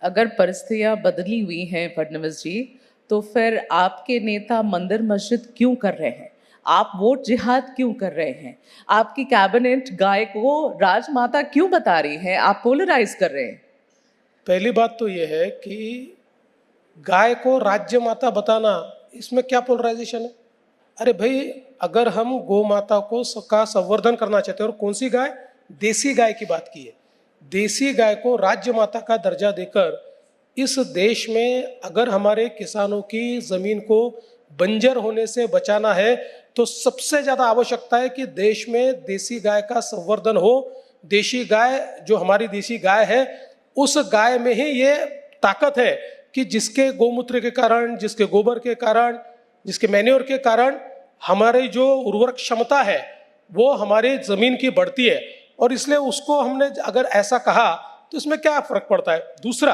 अगर परिस्थितियां बदली हुई हैं फडणवीस जी, तो फिर आपके नेता मंदिर मस्जिद क्यों कर रहे हैं? आप वोट जिहाद क्यों कर रहे हैं? आपकी कैबिनेट गाय को राजमाता क्यों बता रही है? आप पोलराइज कर रहे हैं। पहली बात तो यह है कि गाय को राज्य माता बताना, इसमें क्या पोलराइजेशन है? अरे भाई, अगर हम गौ माता का संवर्धन करना चाहते हैं, और कौन सी गाय? देसी गाय की बात की है। देसी गाय को राज्य माता का दर्जा देकर इस देश में अगर हमारे किसानों की जमीन को बंजर होने से बचाना है, तो सबसे ज्यादा आवश्यकता है कि देश में देसी गाय का संवर्धन हो। देशी गाय, जो हमारी देसी गाय है, उस गाय में ही ये ताकत है कि जिसके गौमूत्र के कारण, जिसके गोबर के कारण, जिसके मैन्योर के कारण हमारी जो उर्वरक क्षमता है वो हमारी जमीन की बढ़ती है। और इसलिए उसको हमने अगर ऐसा कहा तो इसमें क्या फर्क पड़ता है? दूसरा,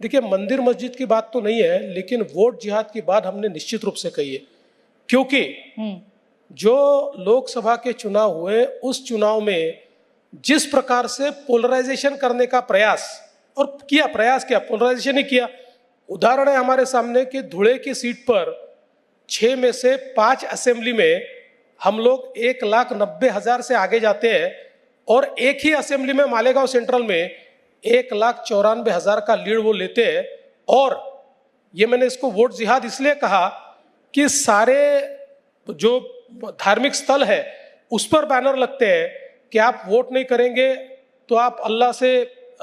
देखिए, मंदिर मस्जिद की बात तो नहीं है, लेकिन वोट जिहाद की बात हमने निश्चित रूप से कही है। क्योंकि जो लोकसभा के चुनाव हुए, उस चुनाव में जिस प्रकार से पोलराइजेशन करने का प्रयास किया, पोलराइजेशन ही किया। उदाहरण है हमारे सामने कि धुले की सीट पर 6 में से 5 असेंबली में हम लोग 1,90,000 से आगे जाते हैं, और एक ही असेंबली में मालेगांव सेंट्रल में 1,94,000 का लीड वो लेते हैं। और ये मैंने इसको वोट जिहाद इसलिए कहा कि सारे जो धार्मिक स्थल है उस पर बैनर लगते हैं कि आप वोट नहीं करेंगे तो आप अल्लाह से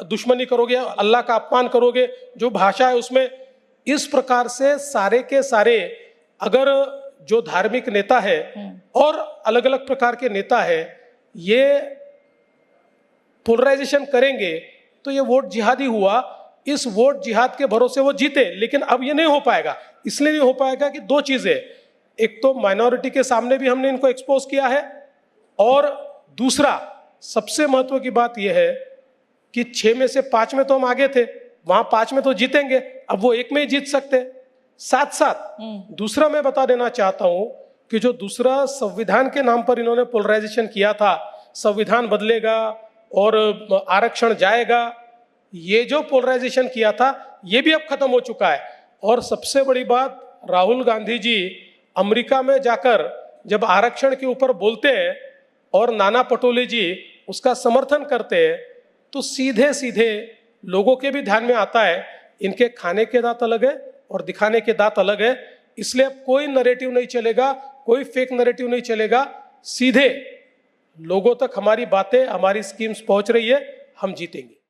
दुश्मनी करोगे, अल्लाह का अपमान करोगे, जो भाषा है उसमें। इस प्रकार से सारे के सारे अगर जो धार्मिक नेता है और अलग अलग प्रकार के नेता है, ये पोलराइजेशन करेंगे तो ये वोट जिहाद ही हुआ। इस वोट जिहाद के भरोसे वो जीते, लेकिन अब ये नहीं हो पाएगा। इसलिए नहीं हो पाएगा कि 2 चीजें, एक तो माइनॉरिटी के सामने भी हमने इनको एक्सपोज किया है, और दूसरा सबसे महत्व की बात यह है कि 6 में से 5 में तो हम आगे थे, वहां 5 में तो जीतेंगे, अब वो 1 में ही जीत सकते हैं। साथ साथ दूसरा मैं बता देना चाहता हूं कि जो दूसरा संविधान के नाम पर इन्होंने पोलराइजेशन किया था, संविधान बदलेगा और आरक्षण जाएगा, ये जो पोलराइजेशन किया था ये भी अब खत्म हो चुका है। और सबसे बड़ी बात, राहुल गांधी जी अमेरिका में जाकर जब आरक्षण के ऊपर बोलते हैं और नाना पटोले जी उसका समर्थन करते हैं, तो सीधे सीधे लोगों के भी ध्यान में आता है इनके खाने के दांत अलग है और दिखाने के दांत अलग है। इसलिए अब कोई नैरेटिव नहीं चलेगा, कोई फेक नैरेटिव नहीं चलेगा। सीधे लोगों तक हमारी बातें, हमारी स्कीम्स पहुंच रही है, हम जीतेंगे।